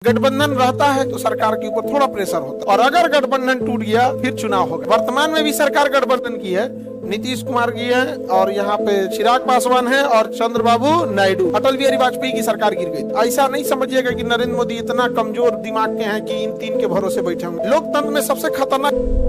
गठबंधन रहता है तो सरकार के ऊपर थोड़ा प्रेशर होता है और अगर गठबंधन टूट गया फिर चुनाव होगा। वर्तमान में भी सरकार गठबंधन की है, नीतीश कुमार की है और यहाँ पे चिराग पासवान है और चंद्रबाबू नायडू। अटल बिहारी वाजपेयी की सरकार गिर गई। ऐसा नहीं समझिएगा कि नरेंद्र मोदी इतना कमजोर दिमाग के हैं कि इन तीन के भरोसे बैठे होंगे। लोकतंत्र में सबसे खतरनाक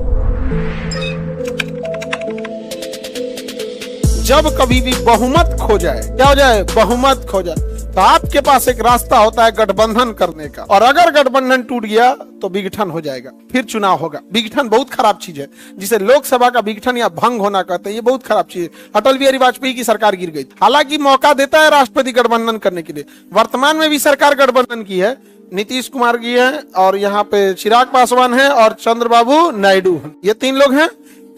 जब कभी भी बहुमत खो जाए, क्या हो जाए, बहुमत खो जाए, तो आपके पास एक रास्ता होता है गठबंधन करने का। और अगर गठबंधन टूट गया तो विघटन हो जाएगा, फिर चुनाव होगा। विघटन बहुत खराब चीज है, जिसे लोकसभा का विघटन या भंग होना कहते हैं। ये बहुत खराब चीज है। अटल बिहारी वाजपेयी की सरकार गिर गई, हालांकि मौका देता है राष्ट्रपति गठबंधन करने के लिए। वर्तमान में भी सरकार गठबंधन की है, नीतीश कुमार की है और यहाँ पे चिराग पासवान है और चंद्रबाबू नायडू, ये तीन लोग हैं।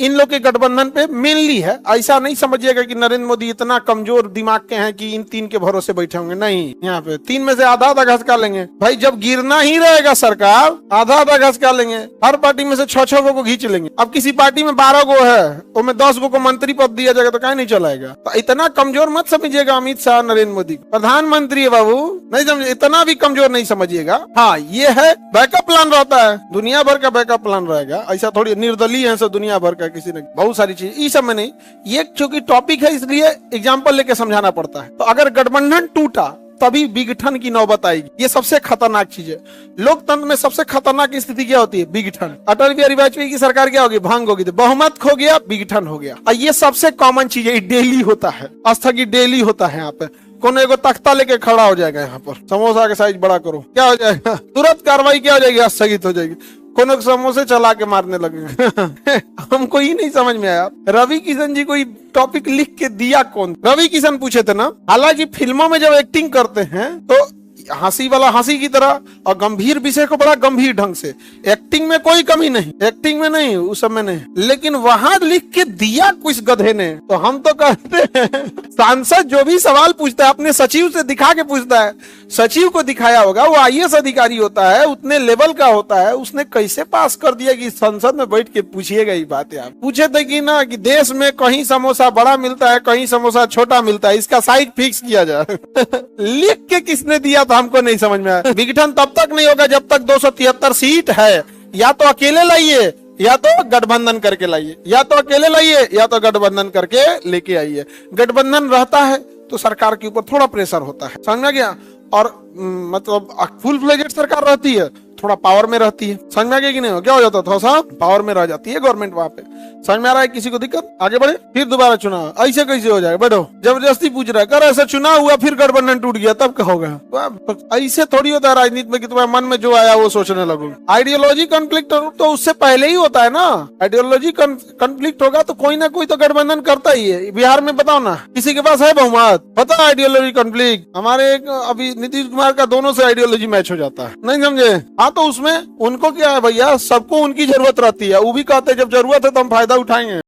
इन लोग के गठबंधन पे मेनली है। ऐसा नहीं समझिएगा कि नरेंद्र मोदी इतना कमजोर दिमाग के हैं कि इन तीन के भरोसे बैठे होंगे। नहीं, यहाँ पे तीन में से आधा आधा घसका लेंगे। भाई जब गिरना ही रहेगा सरकार, आधा आधा घसका लेंगे। हर पार्टी में से 6-6 को खींच लेंगे। अब किसी पार्टी में 12 गो है, उसमें 10 को मंत्री पद दिया जाएगा तो क्या नहीं चलाएगा। तो इतना कमजोर मत समझिएगा अमित शाह नरेंद्र मोदी। प्रधानमंत्री है बाबू, नहीं समझे, इतना भी कमजोर नहीं समझिएगा। हाँ, ये है बैकअप प्लान रहता है, दुनिया भर का बैकअप प्लान रहेगा। ऐसा थोड़ी निर्दलीय है सब दुनिया भर का, किसी ने बहुत सारी चीज, ये सब में नहीं। ये चूंकि टॉपिक है इसलिए एग्जांपल लेके समझाना पड़ता है। तो अगर गठबंधन टूटा तभी विघटन की नौबत आएगी। ये सबसे खतरनाक चीज है। लोकतंत्र में सबसे खतरनाक स्थिति क्या होती है? विघटन। अटल बिहारी वाजपेयी की सरकार क्या होगी? भंग होगी, तो बहुमत खो गया, विघटन हो गया। और ये सबसे कॉमन चीज है, डेली होता है, स्थगित डेली होता है। यहाँ पे कौन एगो तख्ता लेके खड़ा हो जाएगा, यहाँ पर समोसा के साइज बड़ा करो, क्या हो जाएगा? तुरंत कार्रवाई क्या हो जाएगी? स्थगित हो जाएगी। कोनो समोसे चला के मारने लगेंगे। हमको ही नहीं समझ में आया। रवि किशन जी कोई टॉपिक लिख के दिया कौन? रवि किशन पूछे थे ना। हालांकि फिल्मों में जब एक्टिंग करते हैं तो हंसी वाला हंसी की तरह और गंभीर विषय को बड़ा गंभीर ढंग से, एक्टिंग में कोई कमी नहीं, एक्टिंग में नहीं, उस समय नहीं। लेकिन वहां लिख के दिया कुछ गधे ने। तो हम तो कहते हैं सांसद जो भी सवाल पूछता है अपने सचिव से दिखा के पूछता है। सचिव को दिखाया होगा, वो आईएएस अधिकारी होता है, उतने लेवल का होता है, उसने कैसे पास कर दिया कि संसद में बैठ के पूछिएगा ये बातें। आप पूछे थे कि ना कि देश में कहीं समोसा बड़ा मिलता है, कहीं समोसा छोटा मिलता है, इसका साइज फिक्स किया जाए। लिख के किसने दिया था हमको नहीं समझ में आया। विघटन तब तक नहीं होगा जब तक 273 सीट है। या तो अकेले लाइए या तो गठबंधन करके लाइए, या तो अकेले लाइए या तो गठबंधन करके लेके आइए। गठबंधन रहता है तो सरकार के ऊपर थोड़ा प्रेशर होता है, समझ में गया। और मतलब फुल फ्लेजेड सरकार रहती है, थोड़ा पावर में रहती है, समझ में आ गया कि नहीं? क्या हो जाता है? थोड़ा सा पावर में रह जाती है गवर्नमेंट वहां पे। समझ में आ रहा है? किसी को दिक्कत? आगे बढ़े, फिर दोबारा चुनाव। ऐसे कैसे हो जाएगा? बैठो, जबरदस्ती पूछ रहा है। कर ऐसा चुनाव हुआ फिर गठबंधन टूट गया तब क्या होगा? ऐसे थोड़ी होता है राजनीति में कि तुम्हारे मन में जो आया वो सोचने लगो। आइडियोलॉजी कॉन्फ्लिक्ट तो उससे पहले ही होता है ना। आइडियोलॉजी कॉन्फ्लिक्ट होगा तो कोई ना कोई तो गठबंधन करता ही है। बिहार में बताओ ना, किसी के पास है बहुमत? पता है आइडियोलॉजी कॉन्फ्लिक्ट? हमारे अभी नीतीश कुमार का दोनों से आइडियोलॉजी मैच हो जाता है, नहीं समझे? हाँ, तो उसमें उनको क्या है भैया, सबको उनकी जरूरत रहती है। वो भी कहते हैं जब जरूरत है तो हम फायदा उठाएंगे।